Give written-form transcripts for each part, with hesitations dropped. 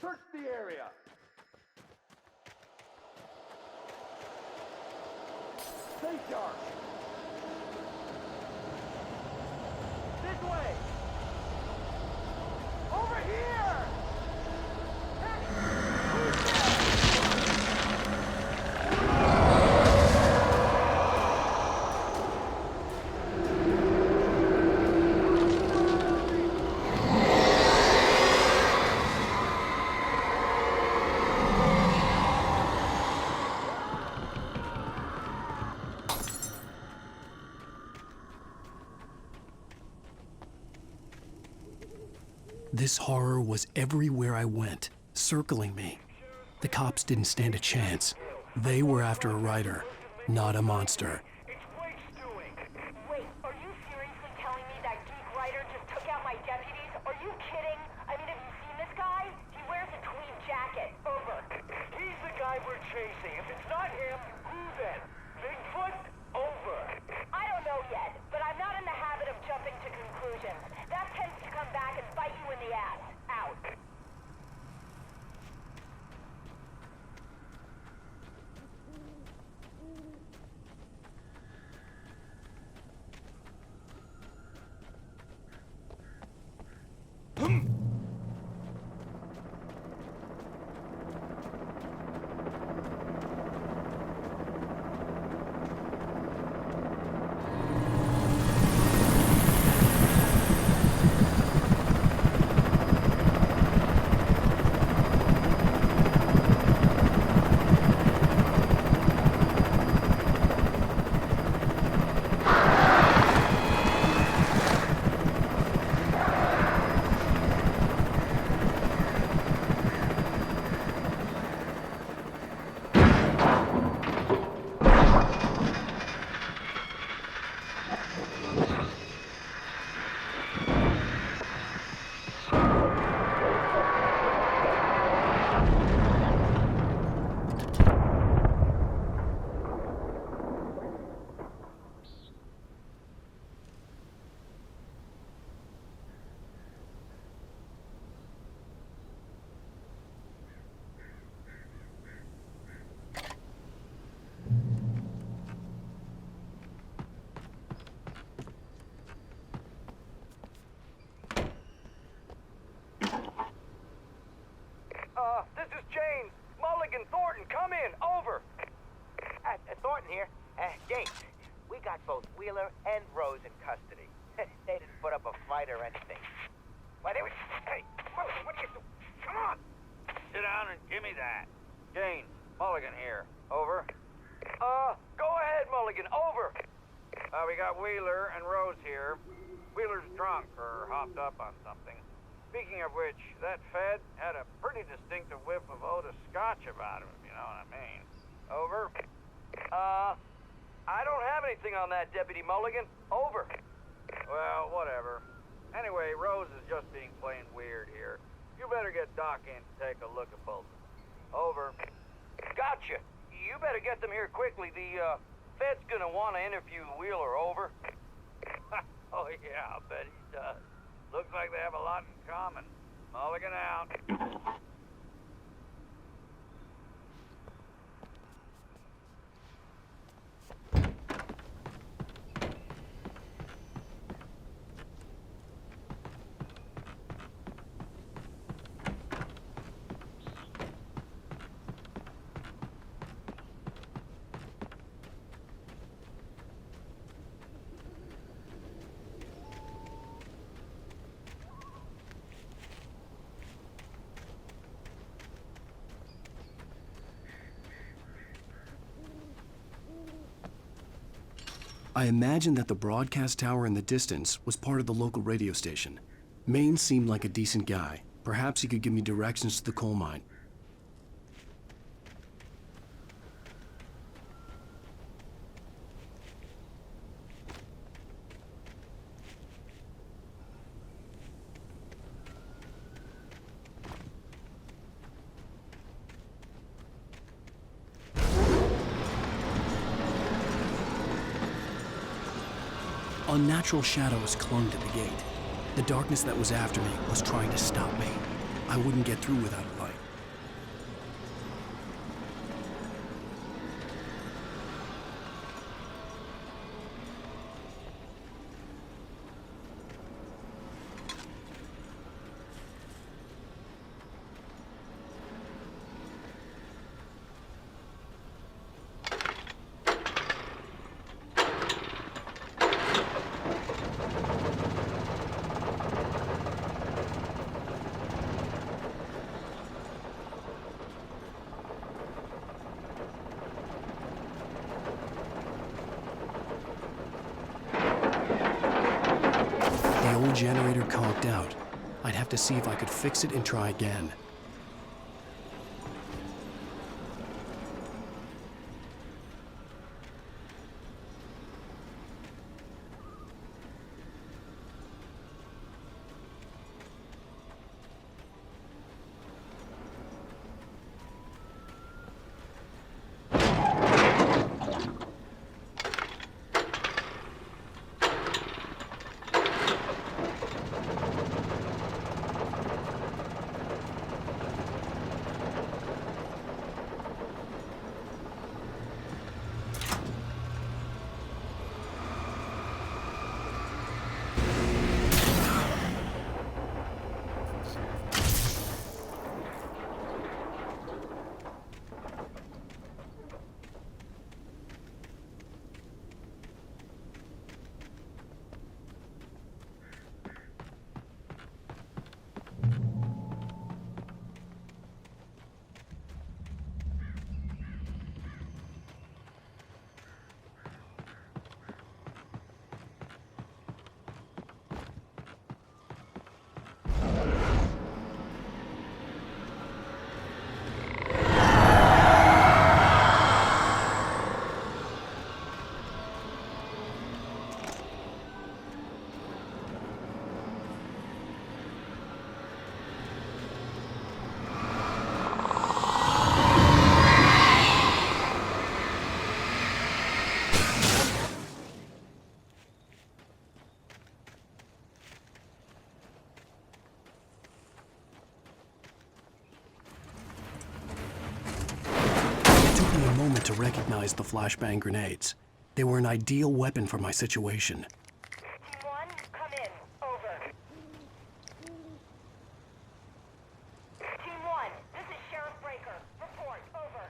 Search the area. Stay sharp. This way. Over here. This horror was everywhere I went, circling me. The cops didn't stand a chance. They were after a writer, not a monster. Wait, are you seriously telling me that geek writer just took out my deputies? Are you kidding? I mean, have you seen this guy? He wears a tweed jacket. Over. He's the guy we're chasing. If it's not him, who then? Bigfoot? Over. I don't know yet, but I'm not in the habit of jumping to conclusions. That tends to come back and bite you in the ass. Out. This is James. Mulligan, Thornton, come in. Over. Thornton here. James, we got both Wheeler and Rose in custody. They didn't put up a fight or anything. Why, they were... Hey, Mulligan, what are you doing? Come on! Sit down and give me that. James, Mulligan here. Over. Go ahead, Mulligan. Over. We got Wheeler and Rose here. Wheeler's drunk or hopped up on something. Speaking of which, that Fed had a pretty distinctive whiff of Otis Scotch about him, if you know what I mean. Over. I don't have anything on that, Deputy Mulligan. Over. Well, whatever. Anyway, Rose is just being plain weird here. You better get Doc in to take a look at both of them. Over. Gotcha. You better get them here quickly. The, Fed's gonna want to interview Wheeler. Over. Oh, yeah, I'll bet he does. Looks like they have a lot in common. Mulligan out. I imagined that the broadcast tower in the distance was part of the local radio station. Maine seemed like a decent guy. Perhaps he could give me directions to the coal mine. Unnatural shadows clung to the gate. The darkness that was after me was trying to stop me. I wouldn't get through without a light. generator conked out. I'd have to see if I could fix it and try again. To recognize the flashbang grenades. They were an ideal weapon for my situation. Team 1, come in. Over. Team 1, this is Sheriff Breaker. Report. Over.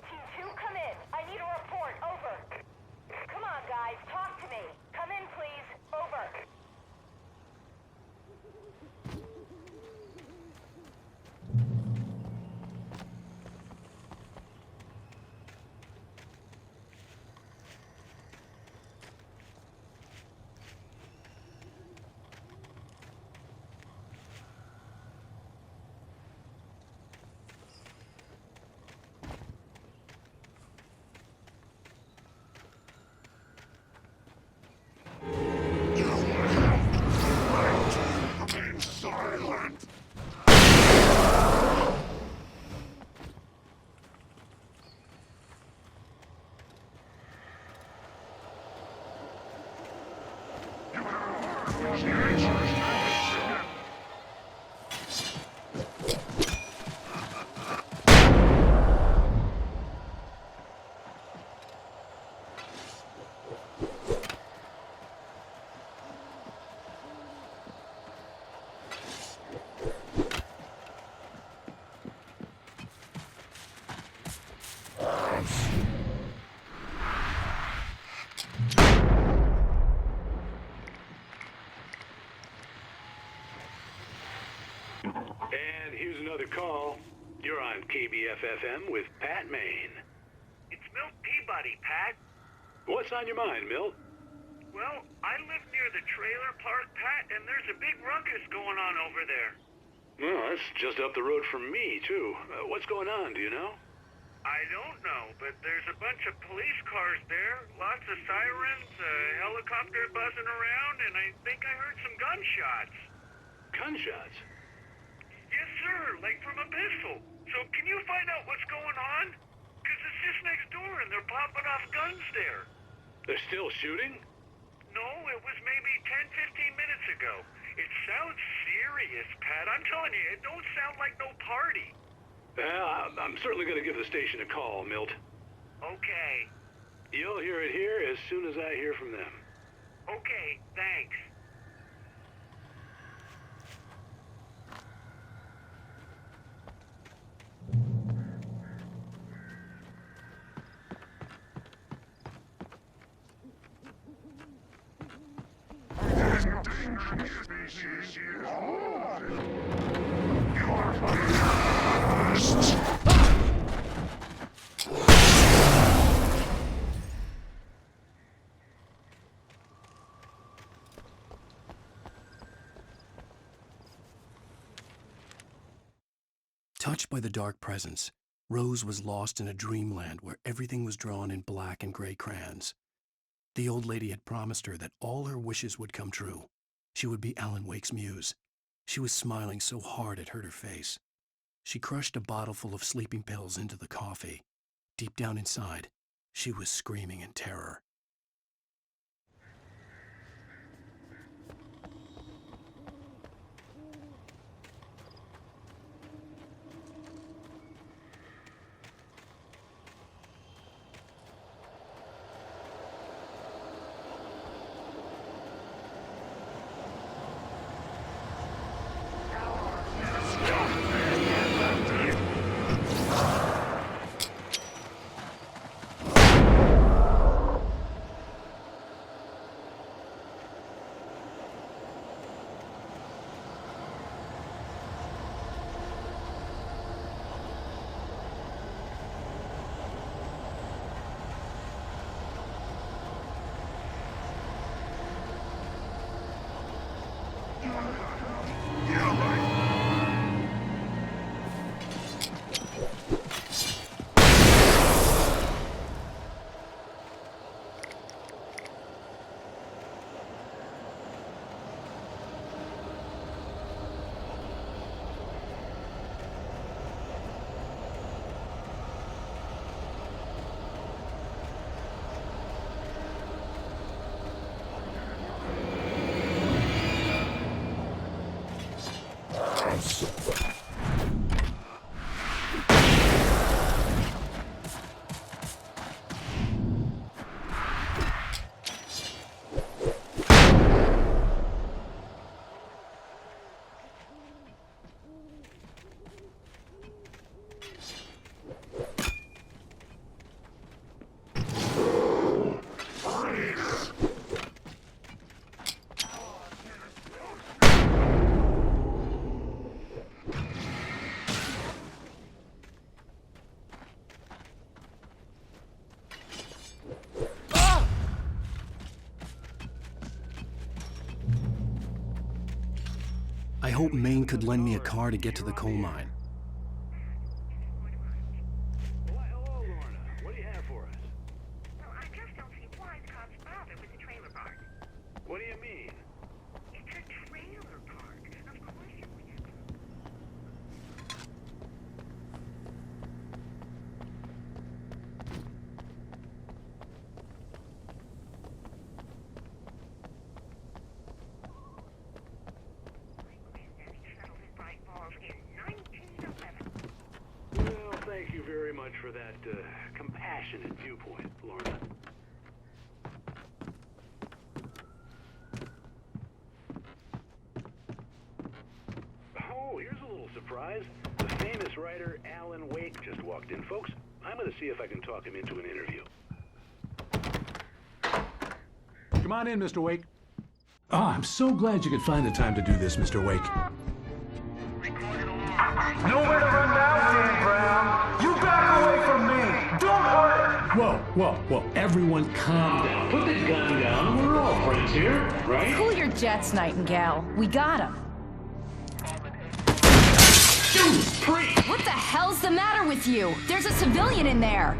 Team 2, come in. I need a report. Over. Come on, guys. Talk to me. Come in, please. Over. And here's another call. You're on KBF-FM with Pat Maine. It's Milt Peabody, Pat. What's on your mind, Milt? Well, I live near the trailer park, Pat, and there's a big ruckus going on over there. Well, that's just up the road from me, too. What's going on, do you know? I don't know, but there's a bunch of police cars there, lots of sirens, a helicopter buzzing around, and I think I heard some gunshots. Gunshots? Yes, sir, like from a pistol. So can you find out what's going on? Because it's just next door and they're popping off guns there. They're still shooting? No, it was maybe 10, 15 minutes ago. It sounds serious, Pat. I'm telling you, it don't sound like no party. I'm certainly going to give the station a call, Milt. Okay. You'll hear it here as soon as I hear from them. Okay, thanks. Touched by the dark presence, Rose was lost in a dreamland where everything was drawn in black and gray crayons. The old lady had promised her that all her wishes would come true. She would be Alan Wake's muse. She was smiling so hard it hurt her face. She crushed a bottle full of sleeping pills into the coffee. Deep down inside, she was screaming in terror. I hoped Maine could lend me a car to get to the coal mine. Hello, Lorna. What do you have for us? Well, I just don't see why the cops bother with the trailer park. What do you mean? It's a trailer park. Of course it would. My granddaddy settled in Bright Falls in 1911. Well, thank you very much for that compassionate viewpoint, Lorna. Oh, here's a little surprise. The famous writer Alan Wake just walked in. Folks, I'm going to see if I can talk him into an interview. Come on in, Mr. Wake. Oh, I'm so glad you could find the time to do this, Mr. Wake. Nowhere to run now, Dan Brown. You back away from me. Don't hurt. Whoa. Everyone calm down. Put the gun down. We're all friends here, right? Cool your jets, Nightingale. We got him. Judas Priest! What the hell's the matter with you? There's a civilian in there.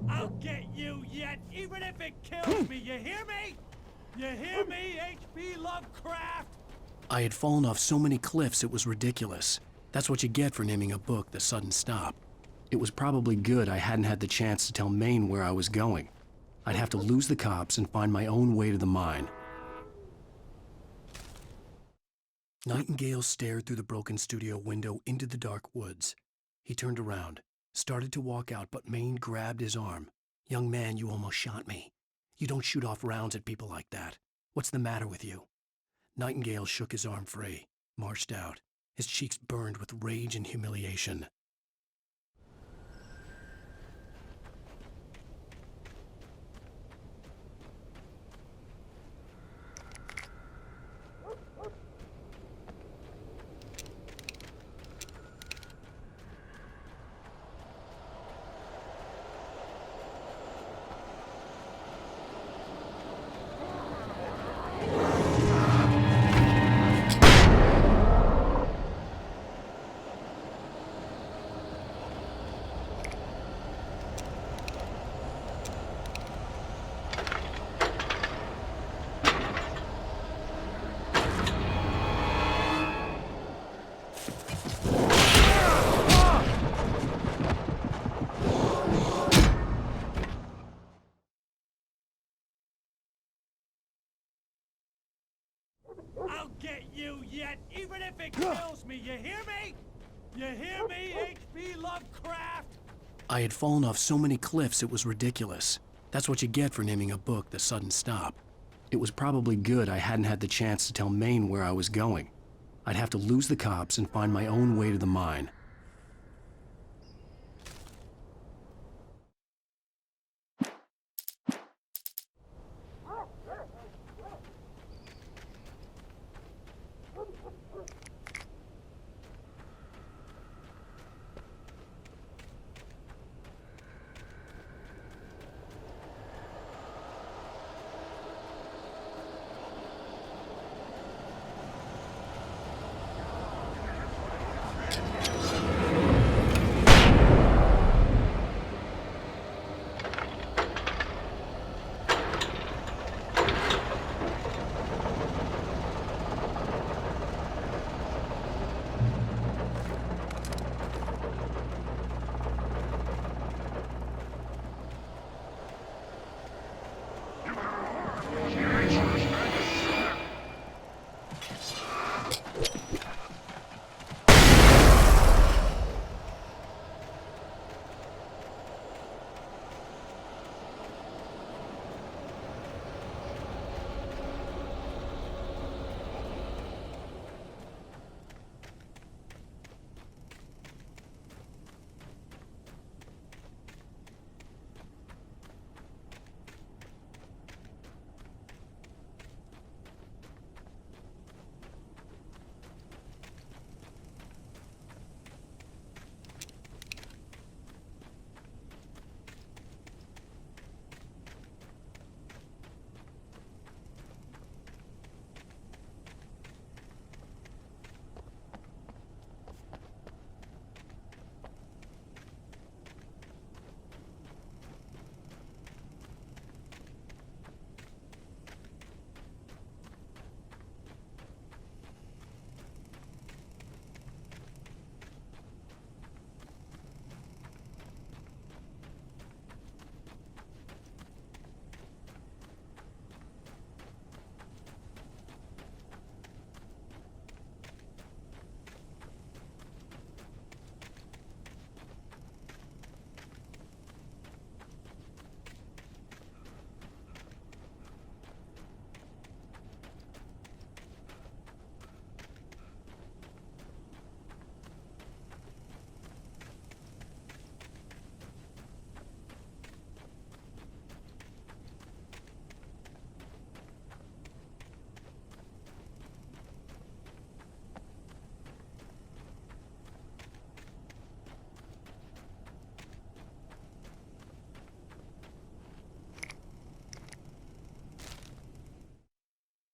I'll get you yet, even if it kills me. You hear me? You hear me, H.P. Lovecraft? I had fallen off so many cliffs it was ridiculous. That's what you get for naming a book The Sudden Stop. It was probably good I hadn't had the chance to tell Maine where I was going. I'd have to lose the cops and find my own way to the mine. Nightingale stared through the broken studio window into the dark woods. He turned around, started to walk out, but Maine grabbed his arm. "Young man, you almost shot me. You don't shoot off rounds at people like that. What's the matter with you?" Nightingale shook his arm free, marched out. His cheeks burned with rage and humiliation. even if it kills me, you hear me? You hear me, H.P. Lovecraft? I had fallen off so many cliffs it was ridiculous. That's what you get for naming a book The Sudden Stop. It was probably good I hadn't had the chance to tell Maine where I was going. I'd have to lose the cops and find my own way to the mine.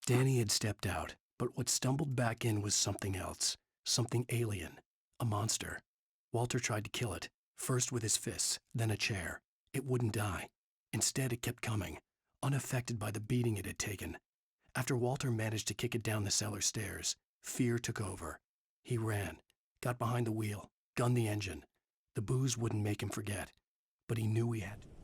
Danny had stepped out, but what stumbled back in was something else. Something alien. A monster. Walter tried to kill it, first with his fists, then a chair. It wouldn't die. Instead, it kept coming, unaffected by the beating it had taken. After Walter managed to kick it down the cellar stairs, fear took over. He ran, got behind the wheel, gunned the engine. The booze wouldn't make him forget, but he knew he had to.